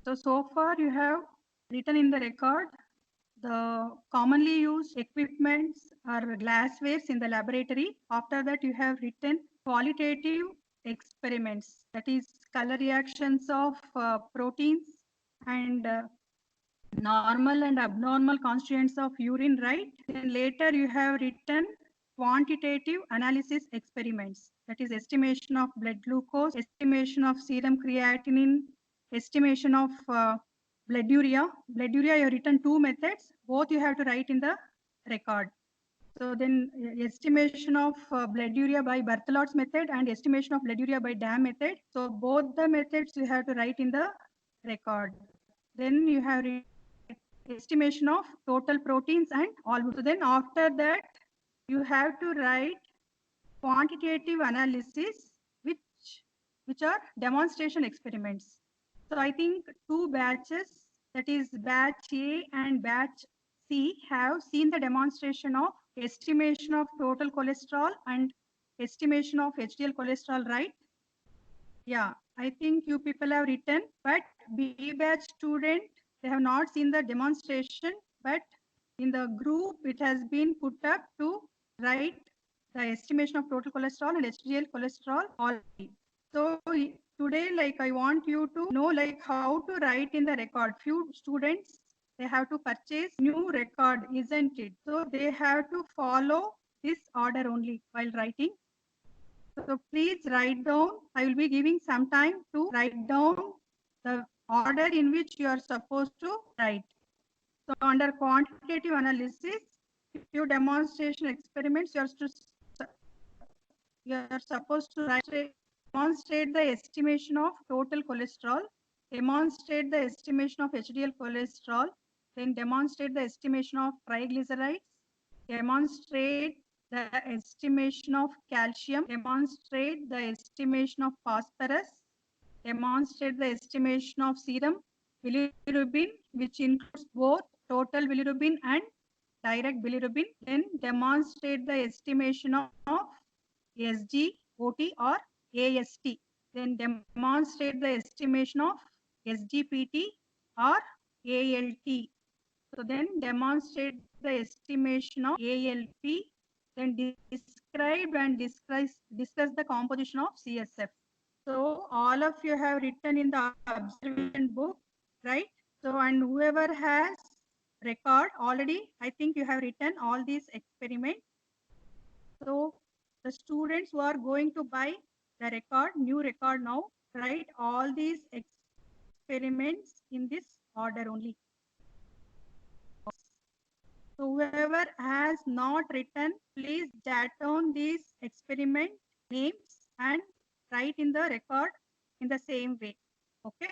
So far you have written in the record the commonly used equipments or glasswares in the laboratory. After that, you have written qualitative experiments, that is color reactions of proteins and normal and abnormal constituents of urine, right? Then later you have written quantitative analysis experiments, that is estimation of blood glucose, estimation of serum creatinine, estimation of blood urea. Blood urea you have written two methods, both you have to write in the record. So then estimation of blood urea by Berthold's method and estimation of blood urea by Dam method. So both the methods you have to write in the record. Then you have estimation of total proteins and all. So then after that, you have to write quantitative analysis, which are demonstration experiments. So I think two batches, that is batch A and batch C, have seen the demonstration of estimation of total cholesterol and estimation of HDL cholesterol, right? Yeah, I think you people have written, but B batch student, they have not seen the demonstration, but in the group it has been put up to write the estimation of total cholesterol and HDL cholesterol already. So today, like I want you to know like how to write in the record. Few students, they have to purchase new record, isn't it? So they have to follow this order only while writing. So please write down. I will be giving some time to write down the order in which you are supposed to write. So under quantitative analysis, few demonstration experiments, you are supposed to demonstrate the estimation of total cholesterol, demonstrate the estimation of HDL cholesterol, then demonstrate the estimation of triglycerides, demonstrate the estimation of calcium, demonstrate the estimation of phosphorus, demonstrate the estimation of serum bilirubin, which includes both total bilirubin and direct bilirubin, then demonstrate the estimation of SGOT or AST, then demonstrate the estimation of SGPT or ALT. So then demonstrate the estimation of ALP, then describe and discuss the composition of CSF. So all of you have written in the observation book, right? So and whoever has record already, I think you have written all these experiments. So the students who are going to buy the record, new record now, write all these experiments in this order only. So whoever has not written, please jot down these experiment names and write in the record in the same way. Okay.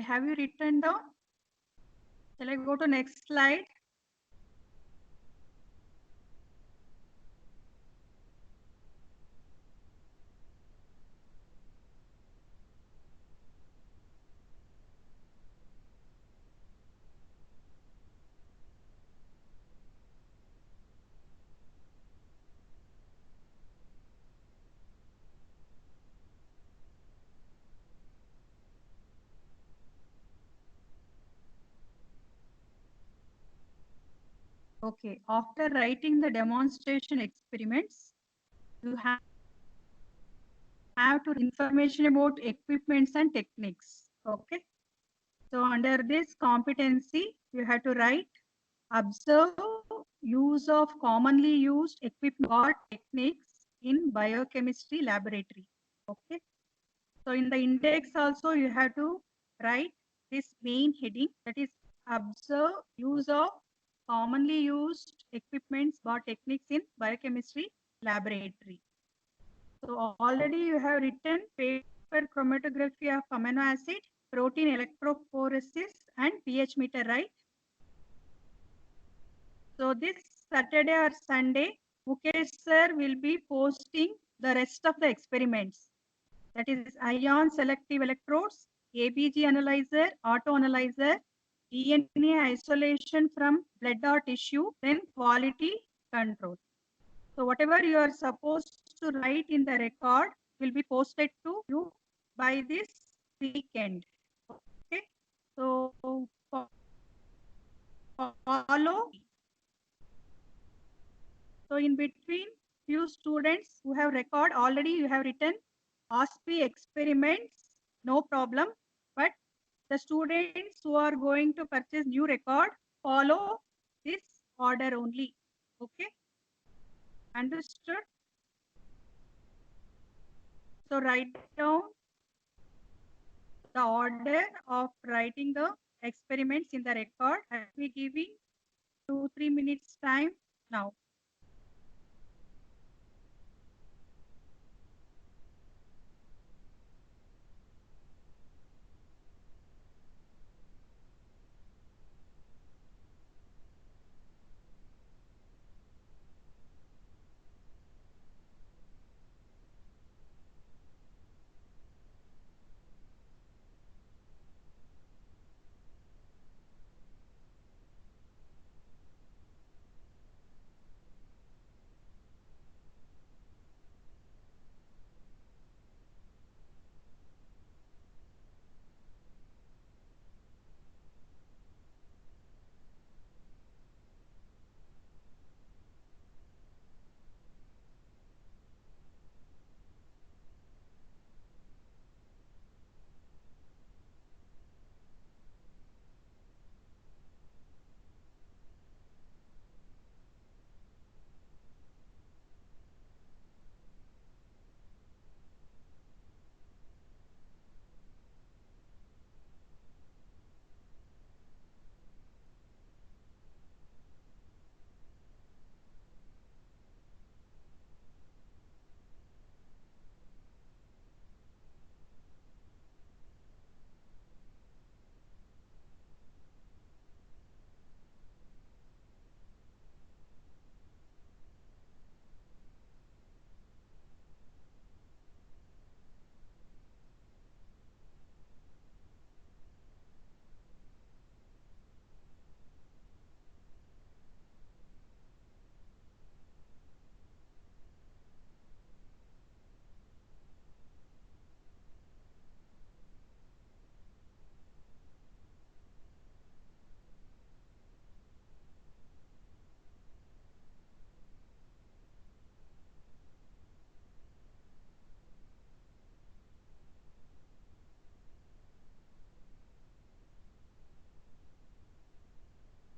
have you written down? Shall I go to next slide? Okay, after writing the demonstration experiments, you have to information about equipments and techniques. Okay. So under this competency, you have to write observe use of commonly used equipment or techniques in biochemistry laboratory. Okay. So in the index also you have to write this main heading, that is observe use of commonly used equipments or techniques in biochemistry laboratory. So already you have written paper chromatography of amino acid, protein electrophoresis and pH meter, right? So this Saturday or Sunday, Mukesh sir will be posting the rest of the experiments. That is ion selective electrodes, ABG analyzer, auto analyzer, DNA isolation from blood or tissue, then quality control. So whatever you are supposed to write in the record will be posted to you by this weekend. Okay. So follow. So in between, few students who have record already you have written OSPI experiments, no problem. But the students who are going to purchase new record, follow this order only. Okay. Understood? So write down the order of writing the experiments in the record. I will be giving 2-3 minutes time now.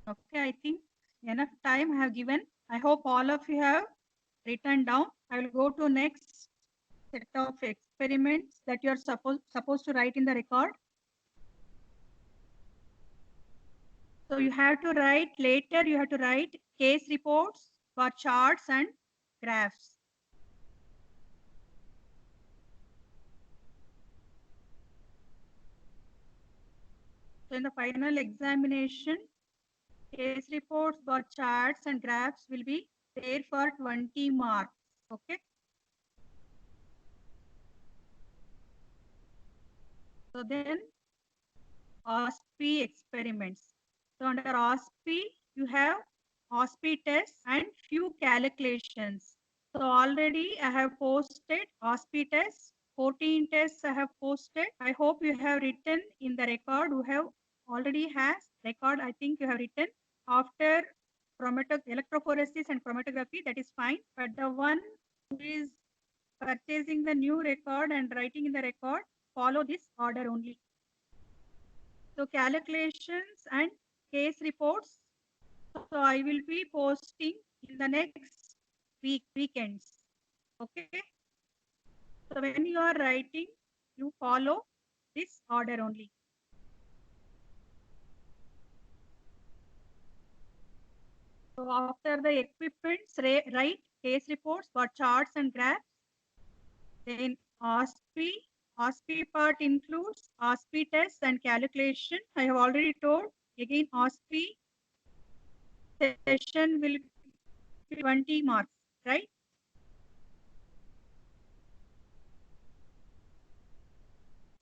Okay, I think enough time I have given. I hope all of you have written down. I will go to next set of experiments that you are supposed to write in the record. So you have to write later, you have to write case reports for charts and graphs. So in the final examination, case reports, bar charts and graphs will be there for 20 marks. Okay. So then OSPI experiments. So under OSPI, you have OSPI tests and few calculations. So already I have posted OSPI tests, 14 tests I have posted. I hope you have written in the record who have already has record. I think you have written after electrophoresis and chromatography, that is fine. But the one who is purchasing the new record and writing in the record, follow this order only. So calculations and case reports. So I will be posting in the next weekends. Okay. So when you are writing, you follow this order only. So after the equipments, write case reports for charts and graphs. Then OSPI. OSPI part includes OSPI tests and calculation. I have already told. Again, OSPI session will be 20 marks, right?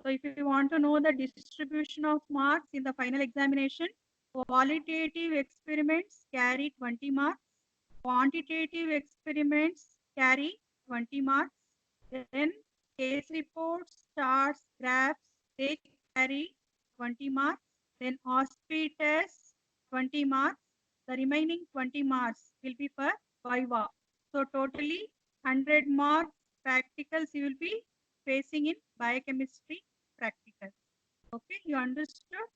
So if you want to know the distribution of marks in the final examination, qualitative experiments carry 20 marks, quantitative experiments carry 20 marks, then case reports, charts, graphs, they carry 20 marks, then OSPI tests 20 marks, the remaining 20 marks will be for Viva. So totally 100 marks practicals you will be facing in biochemistry practical. Okay, you understood?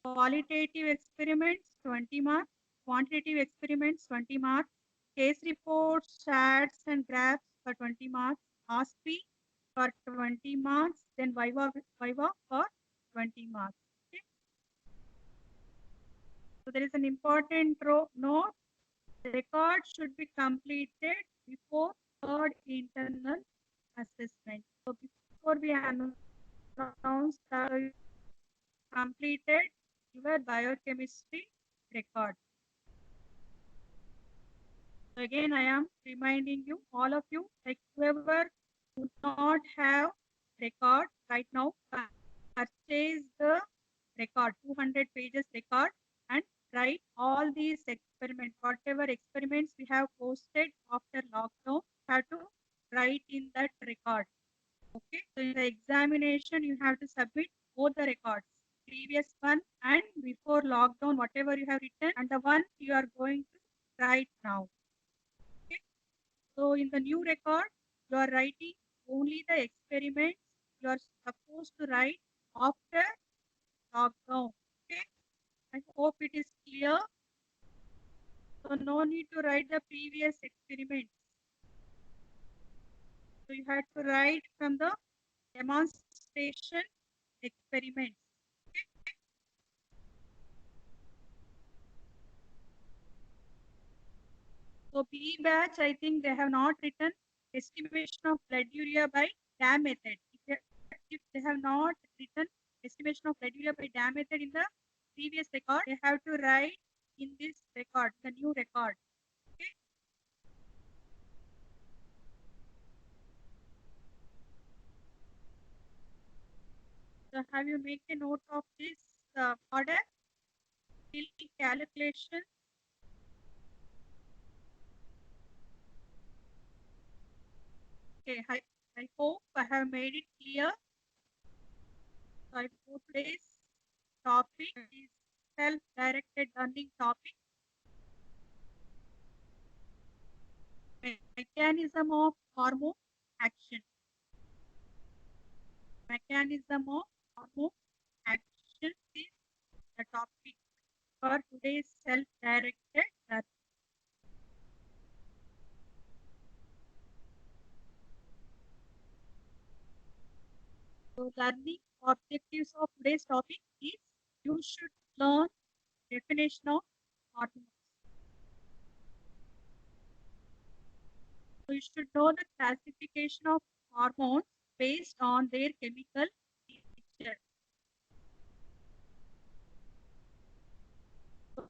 Qualitative experiments 20 marks, quantitative experiments 20 marks, case reports, charts and graphs for 20 marks, OSPI for 20 marks, then Viva for 20 marks. Okay. So there is an important note. The record should be completed before third internal assessment. So before we announce the completed your biochemistry record. So again, I am reminding you, all of you, like whoever do not have record right now, purchase the record, 200 pages record, and write all these experiments, whatever experiments we have posted after lockdown, have to write in that record. Okay, so in the examination, you have to submit both the records, previous one and before lockdown, whatever you have written, and the one you are going to write now. Okay, so in the new record, you are writing only the experiments you are supposed to write after lockdown. Okay, I hope it is clear. So no need to write the previous experiments. So you have to write from the demonstration experiments. So B batch, I think they have not written estimation of blood urea by DAM method. If they have not written estimation of blood urea by DAM method in the previous record, they have to write in this record, the new record. Okay. So have you make a note of this order? Calculation. Okay, I hope I have made it clear. So I hope today's topic is self-directed learning topic. Mechanism of hormone action. Mechanism of hormone action is the topic for today's self-directed learning. So learning objectives of today's topic is you should learn definition of hormones. So you should know the classification of hormones based on their chemical nature.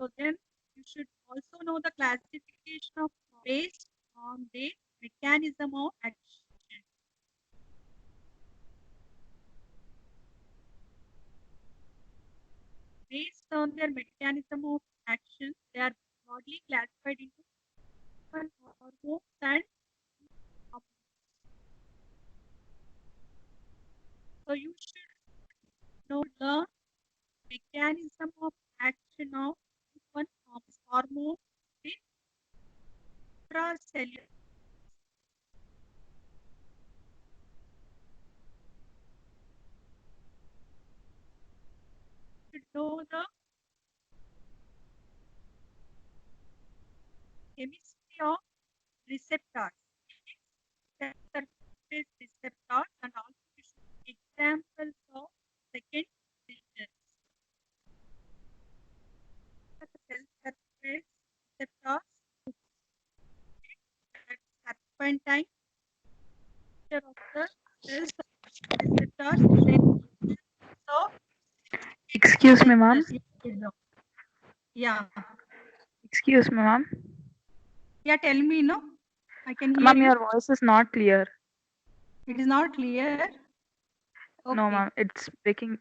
So then you should also know the classification of based on the mechanism of action. Based on their mechanism of action, they are broadly classified into hormones and hormones. So you should know the mechanism of action of one hormone in intracellular. You should know the chemistry of receptors, surface receptors, and also you should examples of second regions. The cell surface receptors, that serpentine of the cell receptors. So, Excuse me, ma'am. Yeah. Excuse me, ma'am. Yeah, tell me, no? I can hear Ma'am, you. your voice is not clear. It is not clear. No, Okay. ma'am, it's breaking.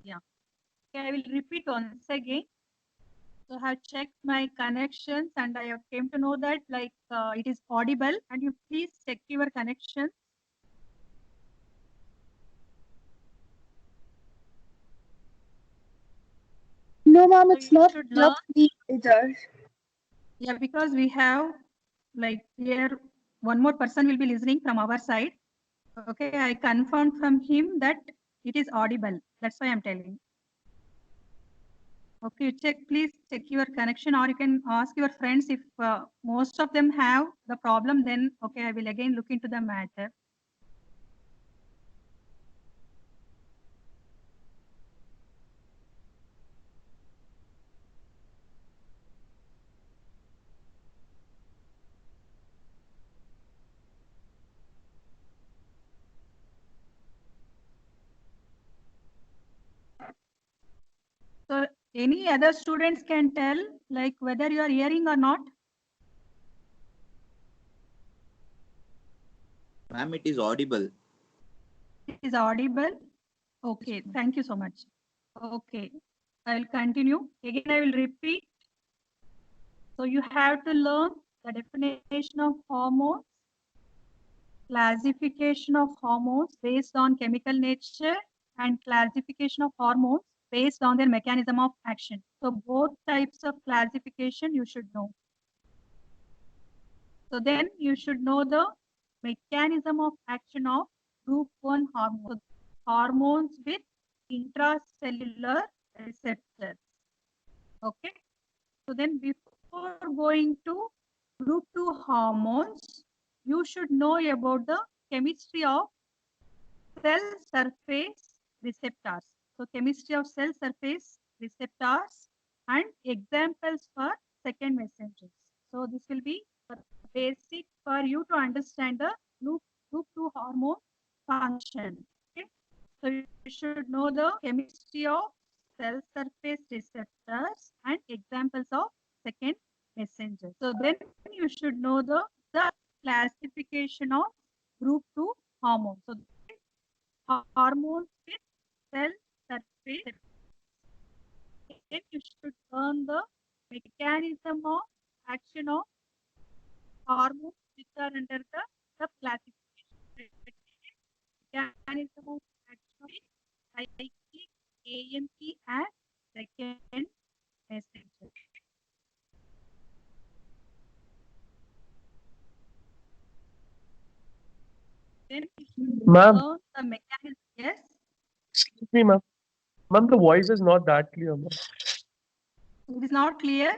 Yeah. Okay, I will repeat once again. So I have checked my connections and I have came to know that it is audible, and you please check your connection. No, ma'am, So it's you not should clear learn. to me either. Yeah, because we have here one more person will be listening from our side. Okay, I confirmed from him that it is audible. That's why I'm telling. Okay, you check, please check your connection, or you can ask your friends if most of them have the problem, then okay, I will again look into the matter. So any other students can tell like whether you are hearing or not. Ma'am, it is audible. It is audible. Okay, thank you so much. Okay, I will continue. Again, I will repeat. So you have to learn the definition of hormones, classification of hormones based on chemical nature, and classification of hormones based on their mechanism of action. So both types of classification you should know. So then you should know the mechanism of action of group 1 hormones. So hormones with intracellular receptors. Okay. So then before going to group 2 hormones, you should know about the chemistry of cell surface receptors. So chemistry of cell surface receptors and examples for second messengers. So this will be basic for you to understand the group 2 hormone function. Okay. So you should know the chemistry of cell surface receptors and examples of second messenger. So then you should know the classification of group 2 hormones. So hormones with cell surface. Then you should learn the mechanism of action of hormones which are under the subclassification. Mechanism of action is cyclic AMP as second messenger. Then Ma'am, the mechanism. Yes. excuse me, ma'am. Ma'am, the voice is not that clear, ma'am. It is not clear.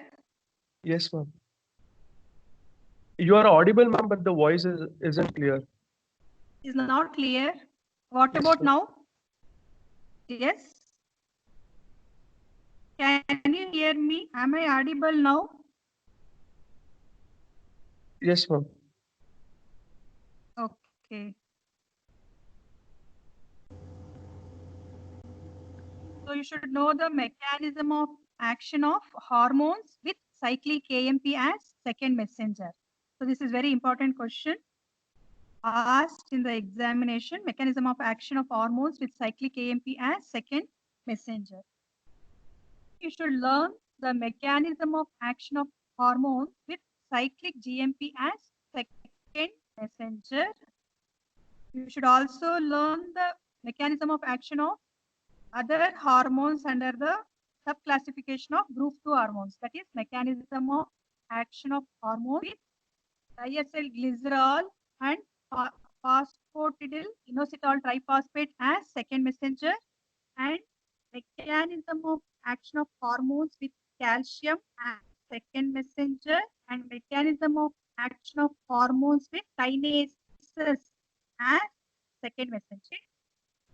Yes, ma'am. You are audible, ma'am, but the voice isn't clear. Is not clear. What Yes, about ma'am. now? Yes. Can you hear me? Am I audible now? Yes, ma'am. Okay. So you should know the mechanism of action of hormones with cyclic AMP as second messenger. So this is very important question asked in the examination. Mechanism of action of hormones with cyclic AMP as second messenger. You should learn the mechanism of action of hormones with cyclic GMP as second messenger. You should also learn the mechanism of action of other hormones under the subclassification of group 2 hormones. That is mechanism of action of hormone with diacylglycerol and phosphatidyl inositol triphosphate as second messenger, and mechanism of action of hormones with calcium as second messenger, and mechanism of action of hormones with kinases as second messenger.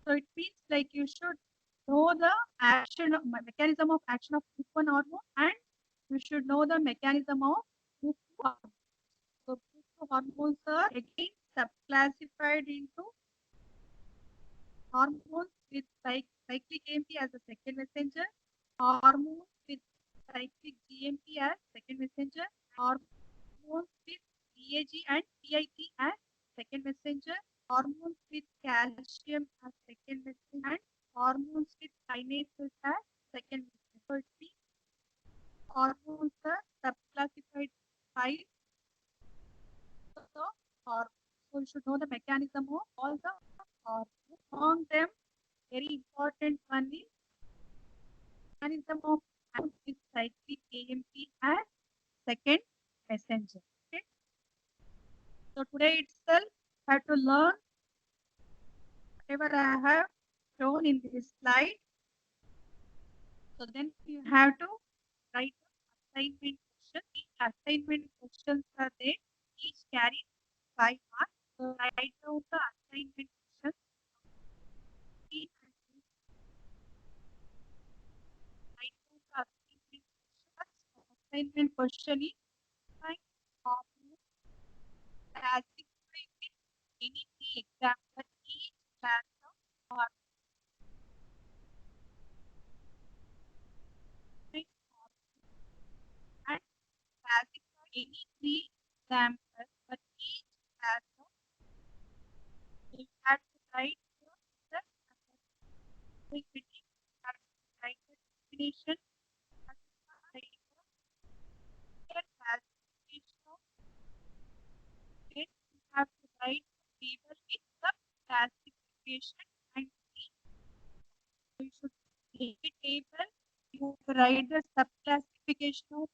So it means like you should know the action of mechanism of action of group 1 hormone, and you should know the mechanism of group 2 hormone. So group 2 hormones are again subclassified into hormones with cyclic AMP as a second messenger, hormones with cyclic GMP as second messenger, hormones with DAG and PIP as second messenger, hormones with calcium as second messenger, and hormones with kinases as second messenger. So it means hormones are subclassified by the hormone. So you should know the mechanism of all the hormones. Among them, very important one is mechanism of action with cyclic AMP as second messenger. Okay. So today itself, I have to learn whatever I have shown in this slide. So then you have to write the assignment question. Each assignment questions are there. Each carries 5 marks. So write down the assignment questions. Write down the assignment questions. Assignment question is find hormone classify with any three examples each class of hormone. And classify any three examples for each class of. You have to write the write the definition, write the classification of it. You have to write the table with the classification and you should make a table. You have to write the subclassification of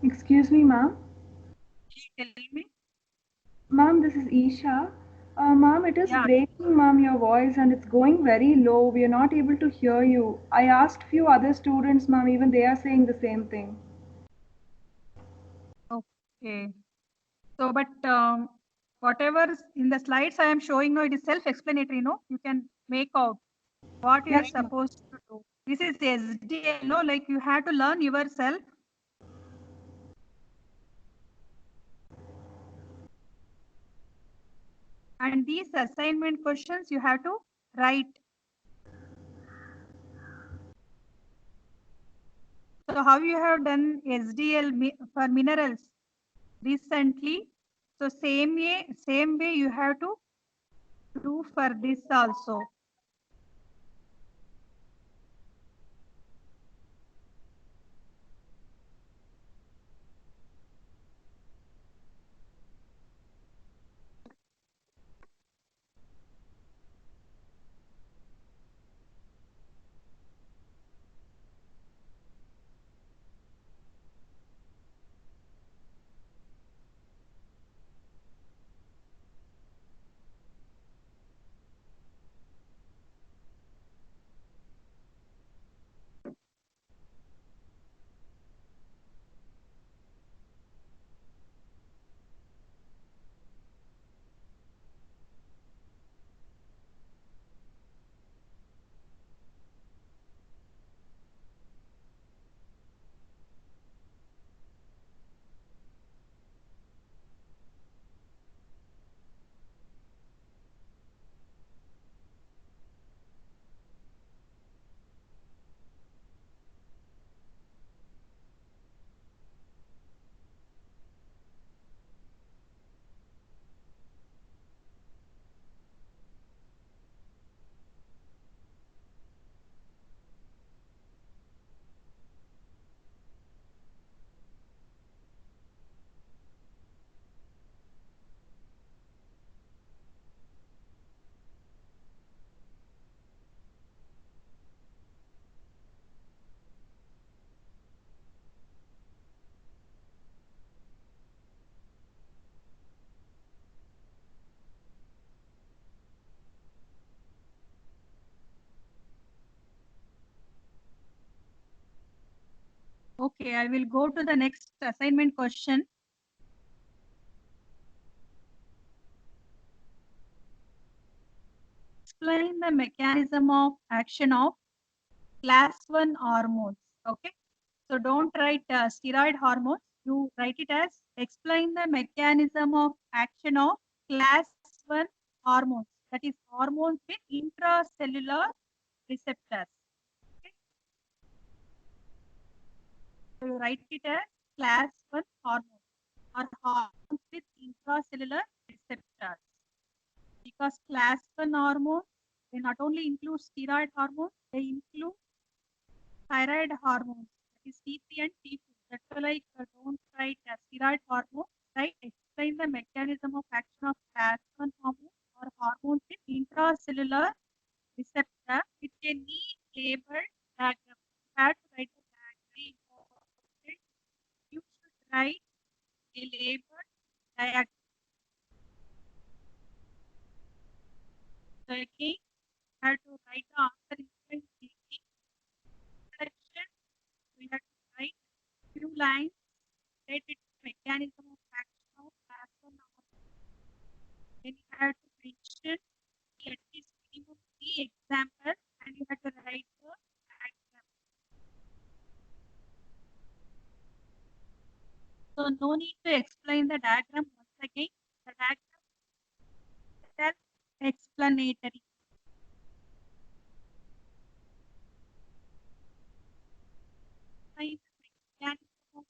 Excuse me, ma'am. tell me. Ma'am, this is Isha. Ma'am, it is Yeah. breaking, ma'am, your voice, and it's going very low. We are not able to hear you. I asked few other students, ma'am, even they are saying the same thing. Okay. So, but whatever in the slides I am showing now, it is self-explanatory. No, you can make out what you are Yes, ma'am. supposed to do. This is SDL. No, like you have to learn yourself. And these assignment questions you have to write. So how you have done SDL for minerals recently? So same way you have to do for this also. Okay, I will go to the next assignment question. Explain the mechanism of action of class 1 hormones. Okay, so don't write steroid hormones. You write it as explain the mechanism of action of class 1 hormones. That is hormones with intracellular receptors. Okay, so you write it as class 1 hormones or hormones with intracellular receptors. Because class 1 hormones, they not only include steroid hormones, they include thyroid hormones, that is T3 and T4. That's why like don't write steroid hormone, right? Explain the mechanism of action of class 1 hormone or hormones with intracellular receptor. It can be labeled diagram. You have to write the diagram. You should write a labeled diagram. So again, you have to write the answer in introduction. We have to write few lines related to mechanism of action of class 1 hormone. Then you have to mention at least minimum 3 examples and you have to write the diagram. So no need to explain the diagram once again. The diagram is self-explanatory. Explain the mechanism of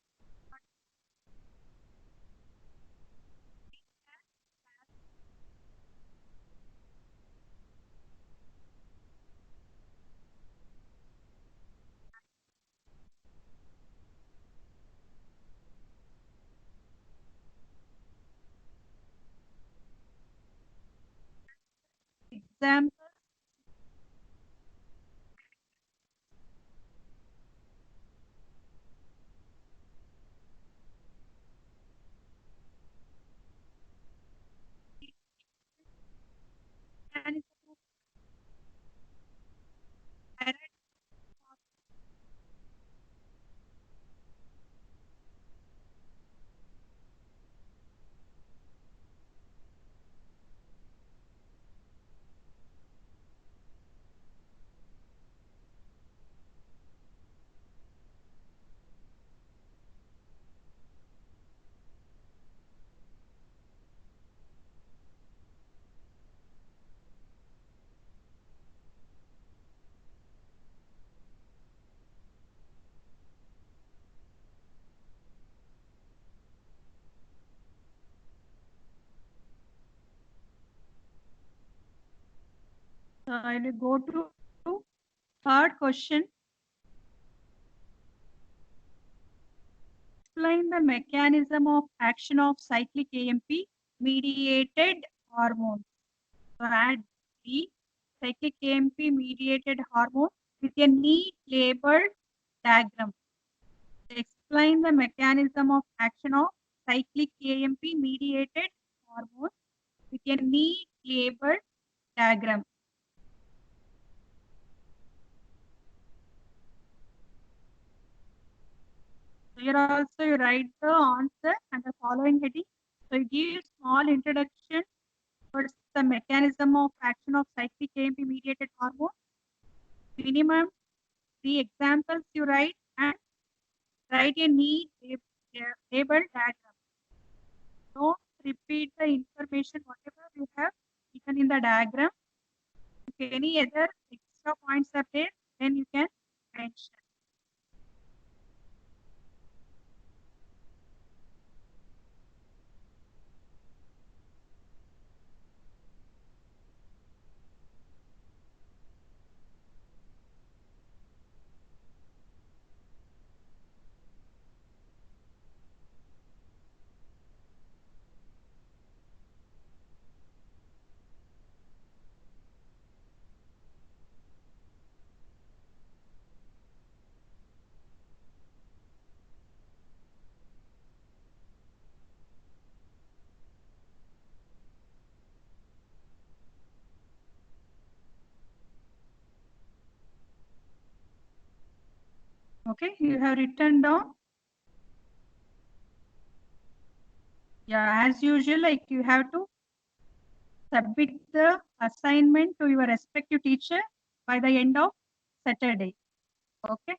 example. Mechanism of thyroid So I will go to third question. Explain the mechanism of action of cyclic AMP mediated hormones. So add the cyclic AMP mediated hormone with a neat labeled diagram. Explain the mechanism of action of cyclic AMP mediated hormone with a neat labeled diagram. Here also you write the answer and the following heading. So you give small introduction towards the mechanism of action of cyclic AMP mediated hormone. Minimum 3 examples you write and write a neat labeled diagram. Don't repeat the information whatever you have written in the diagram. If any other extra points are there, then you can mention. Okay, you have written down Yeah, as usual, like you have to submit the assignment to your respective teacher by the end of Saturday. Okay.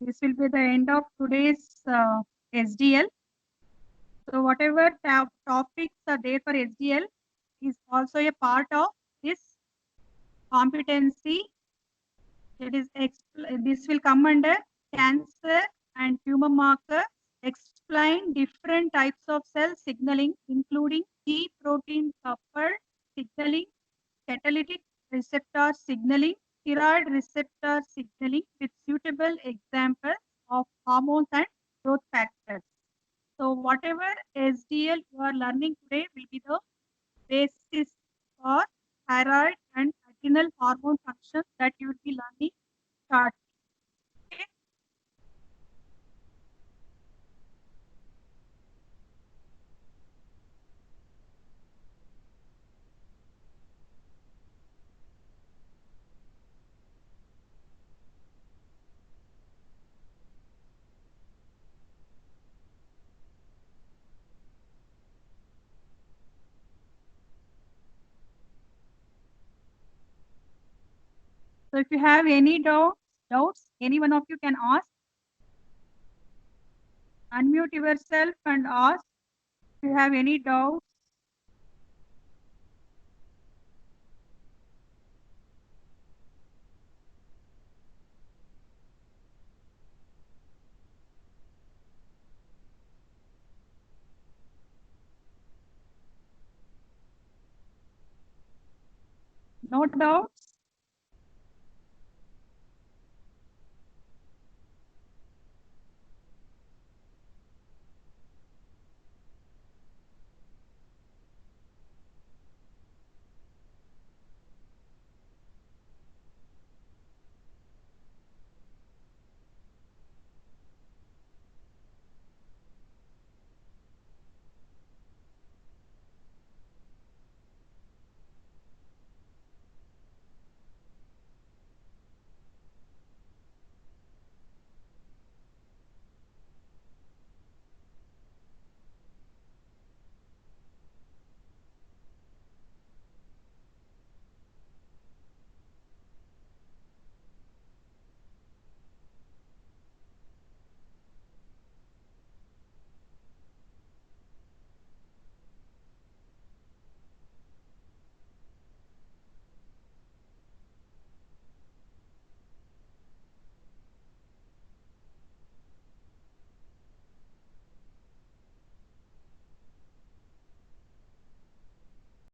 This will be the end of today's SDL. So whatever topics are there for SDL is also a part of this competency. It is this will come under cancer and tumor marker. Explain different types of cell signaling, including G protein coupled signaling, catalytic receptor signaling, thyroid receptor signaling, with suitable examples of hormones and growth factors. So whatever SDL you are learning today will be the basis for thyroid and adrenal hormone functions that you will be learning shortly. Okay. So if you have any doubts, any one of you can ask. Unmute yourself and ask if you have any doubts. No doubts?